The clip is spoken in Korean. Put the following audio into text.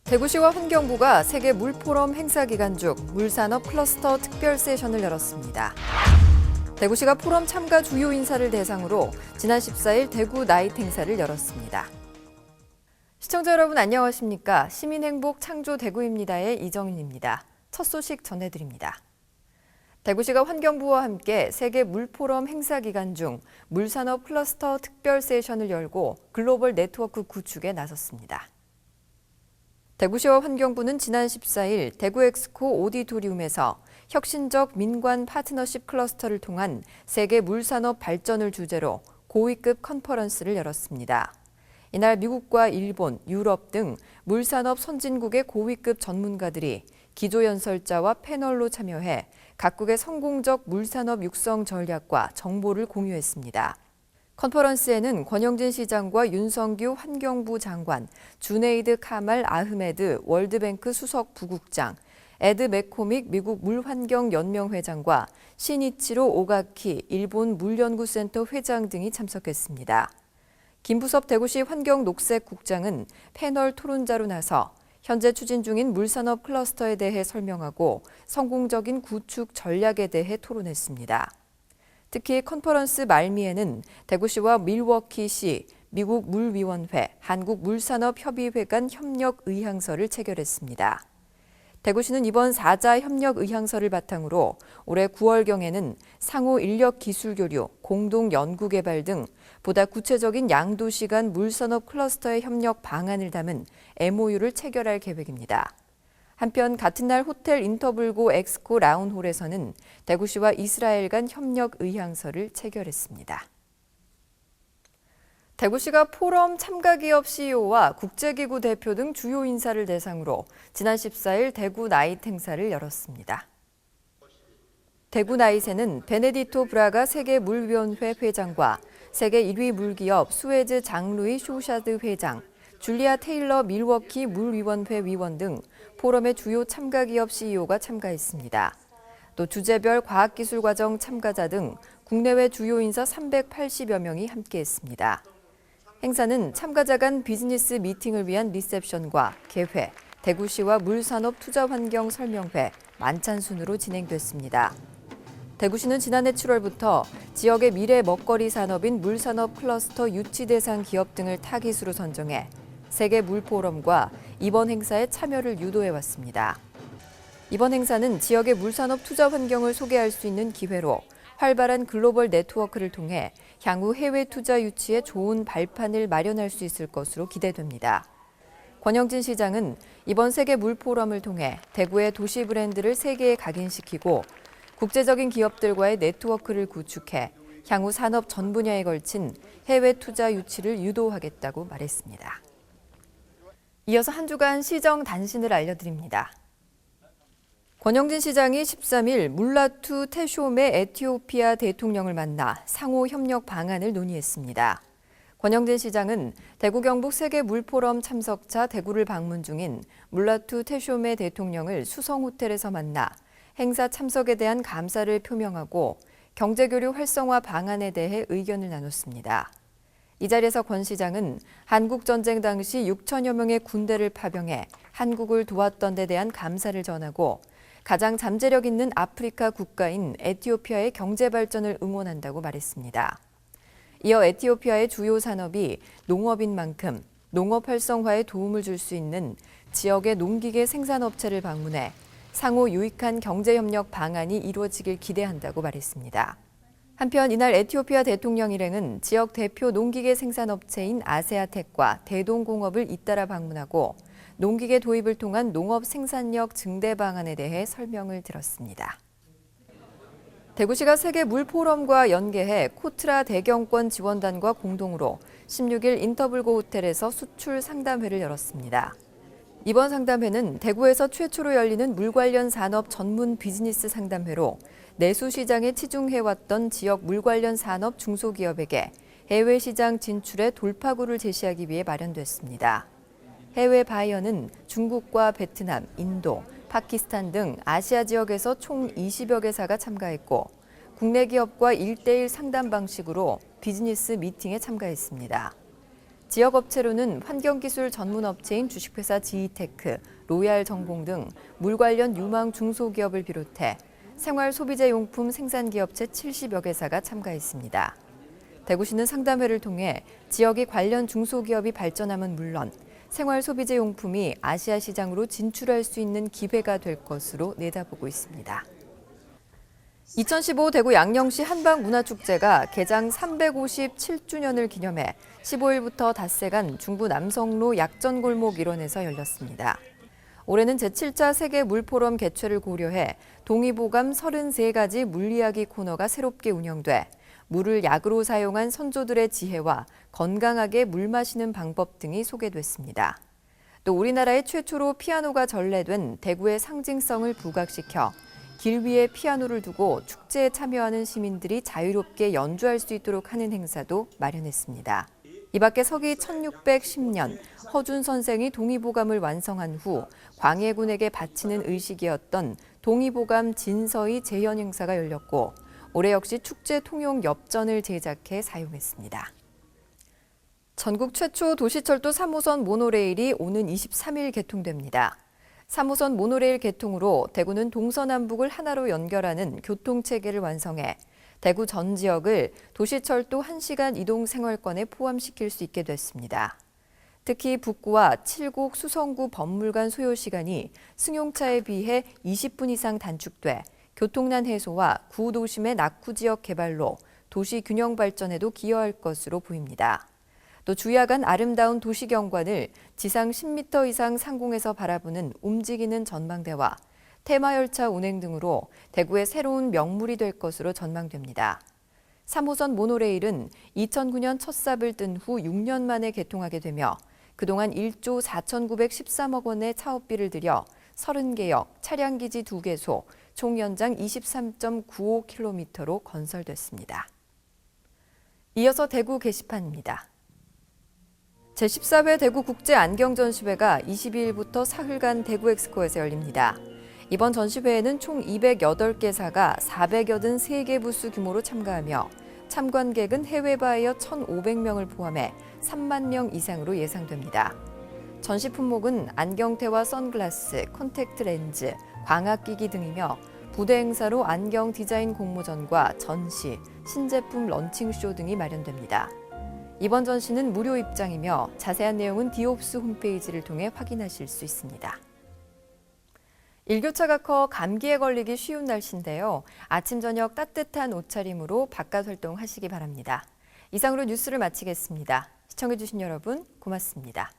대구시와 환경부가 세계 물포럼 행사 기간 중 물산업 클러스터 특별 세션을 열었습니다. 대구시가 포럼 참가 주요 인사를 대상으로 지난 14일 대구 나잇 행사를 열었습니다. 시청자 여러분 안녕하십니까? 시민행복 창조 대구입니다의 이정윤입니다. 첫 소식 전해드립니다. 대구시가 환경부와 함께 세계 물포럼 행사 기간 중 물산업 클러스터 특별 세션을 열고 글로벌 네트워크 구축에 나섰습니다. 대구시와 환경부는 지난 14일 대구 엑스코 오디토리움에서 혁신적 민관 파트너십 클러스터를 통한 세계 물산업 발전을 주제로 고위급 컨퍼런스를 열었습니다. 이날 미국과 일본, 유럽 등 물산업 선진국의 고위급 전문가들이 기조연설자와 패널로 참여해 각국의 성공적 물산업 육성 전략과 정보를 공유했습니다. 컨퍼런스에는 권영진 시장과 윤성규 환경부 장관, 주네이드 카말 아흐메드 월드뱅크 수석 부국장, 에드 맥코믹 미국 물환경연맹 회장과 시니치로 오가키 일본 물연구센터 회장 등이 참석했습니다. 김부섭 대구시 환경녹색국장은 패널 토론자로 나서 현재 추진 중인 물산업 클러스터에 대해 설명하고 성공적인 구축 전략에 대해 토론했습니다. 특히 컨퍼런스 말미에는 대구시와 밀워키시, 미국 물위원회, 한국물산업협의회 간 협력 의향서를 체결했습니다. 대구시는 이번 4자 협력 의향서를 바탕으로 올해 9월경에는 상호 인력 기술 교류, 공동 연구 개발 등 보다 구체적인 양도시 간 물산업 클러스터의 협력 방안을 담은 MOU를 체결할 계획입니다. 한편 같은 날 호텔 인터블고 엑스코 라운홀에서는 대구시와 이스라엘 간 협력 의향서를 체결했습니다. 대구시가 포럼 참가 기업 CEO와 국제기구 대표 등 주요 인사를 대상으로 지난 14일 대구 나잇 행사를 열었습니다. 대구 나잇에는 베네디토 브라가 세계물위원회 회장과 세계 1위 물기업 수에즈 장루이 쇼샤드 회장, 줄리아 테일러 밀워키 물위원회 위원 등 포럼의 주요 참가 기업 CEO가 참가했습니다. 또 주제별 과학기술과정 참가자 등 국내외 주요 인사 380여 명이 함께했습니다. 행사는 참가자 간 비즈니스 미팅을 위한 리셉션과 개회, 대구시와 물산업 투자환경 설명회, 만찬 순으로 진행됐습니다. 대구시는 지난해 7월부터 지역의 미래 먹거리 산업인 물산업 클러스터 유치 대상 기업 등을 타깃으로 선정해 세계 물포럼과 이번 행사에 참여를 유도해왔습니다. 이번 행사는 지역의 물산업 투자 환경을 소개할 수 있는 기회로 활발한 글로벌 네트워크를 통해 향후 해외 투자 유치에 좋은 발판을 마련할 수 있을 것으로 기대됩니다. 권영진 시장은 이번 세계 물포럼을 통해 대구의 도시 브랜드를 세계에 각인시키고 국제적인 기업들과의 네트워크를 구축해 향후 산업 전 분야에 걸친 해외 투자 유치를 유도하겠다고 말했습니다. 이어서 한 주간 시정 단신을 알려드립니다. 권영진 시장이 13일 물라투 테쇼메 에티오피아 대통령을 만나 상호 협력 방안을 논의했습니다. 권영진 시장은 대구 경북 세계 물포럼 참석차 대구를 방문 중인 물라투 테쇼메 대통령을 수성호텔에서 만나 행사 참석에 대한 감사를 표명하고 경제교류 활성화 방안에 대해 의견을 나눴습니다. 이 자리에서 권 시장은 한국전쟁 당시 6천여 명의 군대를 파병해 한국을 도왔던 데 대한 감사를 전하고 가장 잠재력 있는 아프리카 국가인 에티오피아의 경제 발전을 응원한다고 말했습니다. 이어 에티오피아의 주요 산업이 농업인 만큼 농업 활성화에 도움을 줄 수 있는 지역의 농기계 생산업체를 방문해 상호 유익한 경제협력 방안이 이루어지길 기대한다고 말했습니다. 한편 이날 에티오피아 대통령 일행은 지역 대표 농기계 생산업체인 아세아텍과 대동공업을 잇따라 방문하고 농기계 도입을 통한 농업 생산력 증대 방안에 대해 설명을 들었습니다. 대구시가 세계 물포럼과 연계해 코트라 대경권 지원단과 공동으로 16일 인터블고 호텔에서 수출 상담회를 열었습니다. 이번 상담회는 대구에서 최초로 열리는 물 관련 산업 전문 비즈니스 상담회로 내수 시장에 치중해왔던 지역 물 관련 산업 중소기업에게 해외 시장 진출의 돌파구를 제시하기 위해 마련됐습니다. 해외 바이어는 중국과 베트남, 인도, 파키스탄 등 아시아 지역에서 총 20여 개사가 참가했고 국내 기업과 1:1 상담 방식으로 비즈니스 미팅에 참가했습니다. 지역업체로는 환경기술 전문업체인 주식회사 지이테크, 로얄전공 등 물 관련 유망 중소기업을 비롯해 생활소비자용품 생산기업체 70여 개사가 참가했습니다. 대구시는 상담회를 통해 지역의 관련 중소기업이 발전함은 물론 생활소비자용품이 아시아 시장으로 진출할 수 있는 기회가 될 것으로 내다보고 있습니다. 2015 대구 양령시 한방문화축제가 개장 357주년을 기념해 15일부터 닷새간 중부 남성로 약전골목 일원에서 열렸습니다. 올해는 제7차 세계 물포럼 개최를 고려해 동의보감 33가지 물이야기 코너가 새롭게 운영돼 물을 약으로 사용한 선조들의 지혜와 건강하게 물 마시는 방법 등이 소개됐습니다. 또 우리나라의 최초로 피아노가 전래된 대구의 상징성을 부각시켜 길 위에 피아노를 두고 축제에 참여하는 시민들이 자유롭게 연주할 수 있도록 하는 행사도 마련했습니다. 이 밖에 서기 1610년 허준 선생이 동의보감을 완성한 후 광해군에게 바치는 의식이었던 동의보감 진서의 재현 행사가 열렸고 올해 역시 축제 통용 엽전을 제작해 사용했습니다. 전국 최초 도시철도 3호선 모노레일이 오는 23일 개통됩니다. 3호선 모노레일 개통으로 대구는 동서남북을 하나로 연결하는 교통체계를 완성해 대구 전 지역을 도시철도 1시간 이동 생활권에 포함시킬 수 있게 됐습니다. 특히 북구와 칠곡 수성구 법물관 소요 시간이 승용차에 비해 20분 이상 단축돼 교통난 해소와 구도심의 낙후 지역 개발로 도시 균형 발전에도 기여할 것으로 보입니다. 또 주야간 아름다운 도시 경관을 지상 10m 이상 상공에서 바라보는 움직이는 전망대와 테마열차 운행 등으로 대구의 새로운 명물이 될 것으로 전망됩니다. 3호선 모노레일은 2009년 첫 삽을 뜬 후 6년 만에 개통하게 되며 그동안 1조 4,913억 원의 사업비를 들여 30개역, 차량기지 2개소, 총 연장 23.95km로 건설됐습니다. 이어서 대구 게시판입니다. 제14회 대구국제안경전시회가 22일부터 사흘간 대구엑스코에서 열립니다. 이번 전시회에는 총 208개사가 483개 부스 규모로 참가하며 참관객은 해외 바이어 1,500명을 포함해 3만 명 이상으로 예상됩니다. 전시 품목은 안경테와 선글라스, 콘택트 렌즈, 광학기기 등이며 부대 행사로 안경 디자인 공모전과 전시, 신제품 런칭쇼 등이 마련됩니다. 이번 전시는 무료 입장이며 자세한 내용은 디옵스 홈페이지를 통해 확인하실 수 있습니다. 일교차가 커 감기에 걸리기 쉬운 날씨인데요. 아침, 저녁 따뜻한 옷차림으로 바깥 활동하시기 바랍니다. 이상으로 뉴스를 마치겠습니다. 시청해주신 여러분 고맙습니다.